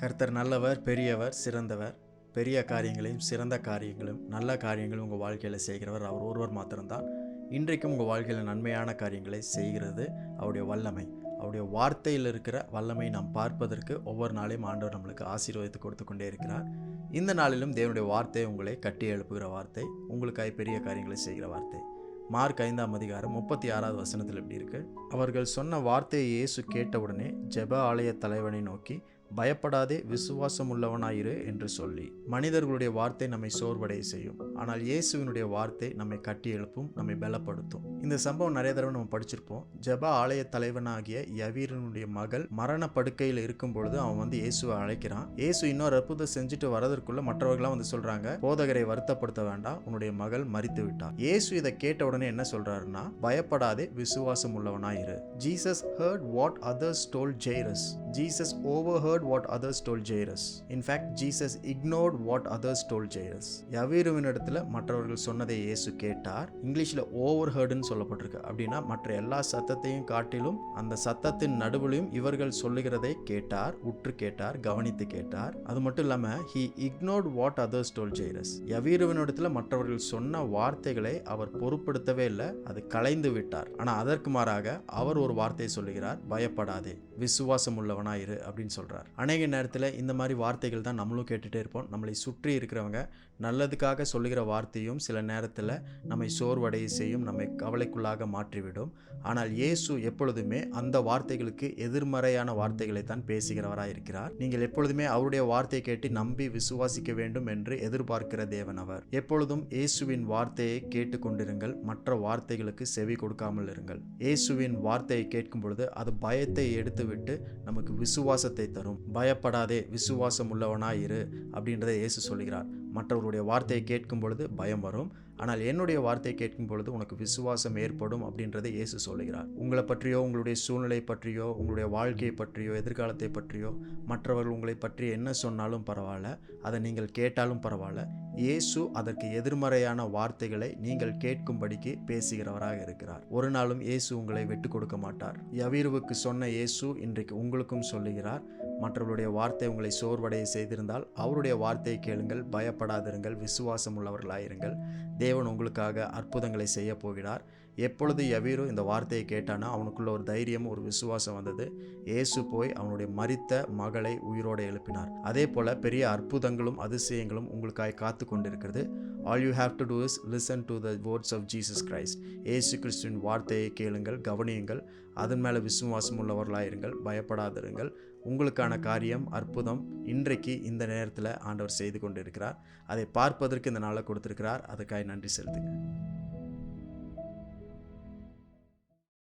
கர்த்தர் நல்லவர், பெரியவர், சிறந்தவர். பெரிய காரியங்களையும் சிறந்த காரியங்களும் நல்ல காரியங்களும் உங்கள் வாழ்க்கையில் செய்கிறவர் அவர் ஒருவர் மாத்திரம்தான். இன்றைக்கும் உங்கள் வாழ்க்கையில் நன்மையான காரியங்களை செய்கிறது அவருடைய வல்லமை. அவருடைய வார்த்தையில் இருக்கிற வல்லமை நாம் பார்ப்பதற்கு ஒவ்வொரு நாளையும் ஆண்டவர் நம்மளுக்கு ஆசீர்வதித்து கொடுத்து கொண்டே இருக்கிறார். இந்த நாளிலும் தேவனுடைய வார்த்தை உங்களை கட்டி எழுப்புகிற வார்த்தை, உங்களுக்காக பெரிய காரியங்களை செய்கிற வார்த்தை. மார்க் 5:36 இப்படி இருக்கு. அவர்கள் சொன்ன வார்த்தையை இயேசு கேட்டவுடனே ஜெப ஆலய தலைவனை நோக்கி, பயப்படாதே, விசுவாசம் உள்ளவனாயிரு என்று சொல்லி. மனிதர்களுடைய வார்த்தை நம்மை சோர்வடைய செய்யும், ஆனால் இயேசுவினுடைய வார்த்தை நம்மை கட்டி எழுப்பும், நம்மை பலப்படுத்தும். இந்த சம்பவம் நிறைய தடவை நம்ம படிச்சிருப்போம். ஜெப ஆலய தலைவனாகிய யவீரனுடைய மகள் மரண படுக்கையில் இருக்கும் பொழுது அவன் இயேசுவை அழைக்கிறான். இயேசு இன்னொரு அற்புதம் செஞ்சுட்டு வரதற்குள்ள மற்றவர்களாம் சொல்றாங்க, போதகரை வருத்தப்படுத்த வேண்டாம், உன்னுடைய மகள் மரித்து விட்டார். இயேசு இதை கேட்ட உடனே என்ன சொல்றாருன்னா, பயப்படாதே, விசுவாசம் உள்ளவனாயிரு. Jesus heard what others told Jairus. Jesus overheard what others told Jairus. In fact, Jesus ignored what others told Jairus. யவீருவினிடத்துல மற்றவர்கள் சொன்னதை இயேசு கேட்டார். இங்கிலீஷ்ல ஓவர்ஹர்டுன்னு சொல்லப்பட்டிருக்கு. அப்படின்னா மற்ற எல்லா சத்தத்தையும் காட்டிலும் அந்த சத்தத்தின் நடுவிலும் இவர்கள் சொல்லுகிறதை கேட்டார், உற்று கேட்டார், கவனித்து கேட்டார். அது மட்டும் இல்லாம he ignored what others told Jairus. யவீருவினிடத்துல மற்றவர்கள் சொன்ன வார்த்தைகளை அவர் பொருட்படுத்தவே இல்லை, அது கலைந்து விட்டார். ஆனா அதற்கு மாறாக அவர் ஒரு வார்த்தையை சொல்லுகிறார், பயப்படாதே, விசுவாசம் உள்ளவனாயிரு அப்படின்னு சொல்றார். அநேக நேரத்தில் இந்த மாதிரி வார்த்தைகள் தான் நம்மளும் கேட்டுகிட்டே இருப்போம். நம்மளை சுற்றி இருக்கிறவங்க நல்லதுக்காக சொல்லுகிற வார்த்தையும் சில நேரத்தில் நம்மை சோர்வடைய செய்யும், நம்மை கவலைக்குள்ளாக மாற்றிவிடும். ஆனால் இயேசு எப்பொழுதுமே அந்த வார்த்தைகளுக்கு எதிர்மறையான வார்த்தைகளை தான் பேசுகிறவராக இருக்கிறார். நீங்கள் எப்பொழுதுமே அவருடைய வார்த்தையை கேட்டு நம்பி விசுவாசிக்க வேண்டும் என்று எதிர்பார்க்கிற தேவன் அவர். எப்பொழுதும் இயேசுவின் வார்த்தையை கேட்டுக்கொண்டிருங்கள், மற்ற வார்த்தைகளுக்கு செவி கொடுக்காமல் இருங்கள். இயேசுவின் வார்த்தையை கேட்கும் பொழுது அது பயத்தை எடுத்துவிட்டு நமக்கு விசுவாசத்தை தரும். பயப்படாதே, விசுவாசம் உள்ளவனாயிரு அப்படின்றத இயேசு சொல்கிறார். மற்றவருடைய வார்த்தையை கேட்கும் பொழுது பயம் வரும், ஆனால் என்னுடைய வார்த்தையை கேட்கும் பொழுது உனக்கு விசுவாசம் ஏற்படும் அப்படின்றதை இயேசு சொல்லுகிறார். உங்களை பற்றியோ, உங்களுடைய சூழ்நிலை பற்றியோ, உங்களுடைய வாழ்க்கையை பற்றியோ, எதிர்காலத்தை பற்றியோ மற்றவர்கள் உங்களை பற்றி என்ன சொன்னாலும் பரவாயில்ல, அதை நீங்கள் கேட்டாலும் பரவாயில்ல, இயேசு அதற்கு எதிர்மறையான வார்த்தைகளை நீங்கள் கேட்கும்படிக்கு பேசுகிறவராக இருக்கிறார். ஒரு நாளும் இயேசு உங்களை விட்டு கொடுக்க மாட்டார். யவீருவுக்கு சொன்ன இயேசு இன்றைக்கு உங்களுக்கும் சொல்லுகிறார். மற்றவருடைய வார்த்தை உங்களை சோர்வடைய செய்திருந்தால் அவருடைய வார்த்தையை கேளுங்கள், பயப்படாதிருங்கள், விசுவாசம் உள்ளவர்களாயிருங்கள். தேவன் உங்களுக்காக அற்புதங்களை செய்ய போகிறார். எப்பொழுது யவீரு இந்த வார்த்தையை கேட்டானோ அவனுக்குள்ள ஒரு தைரியம், ஒரு விசுவாசம் வந்தது. இயேசு போய் அவனுடைய மரித்த மகளை உயிரோடு எழுப்பினார். அதே போல பெரிய அற்புதங்களும் அதிசயங்களும் உங்களுக்காக காத்து கொண்டிருக்கிறது. All you have to do is listen to the words of Jesus Christ. இயேசு கிறிஸ்துவின் வார்த்தையை கேளுங்கள், கவனியுங்கள், அதன் மேலே விசுவாசம் உள்ளவர்களாயிருங்கள், பயப்படாதிருங்கள். உங்களுக்கான காரியம், அற்புதம் இன்றைக்கு இந்த நேரத்தில் ஆண்டவர் செய்து கொண்டிருக்கிறார். அதை பார்ப்பதற்கு இந்த நாளை கொடுத்திருக்கிறார். அதுக்காக நன்றி செலுத்துங்க.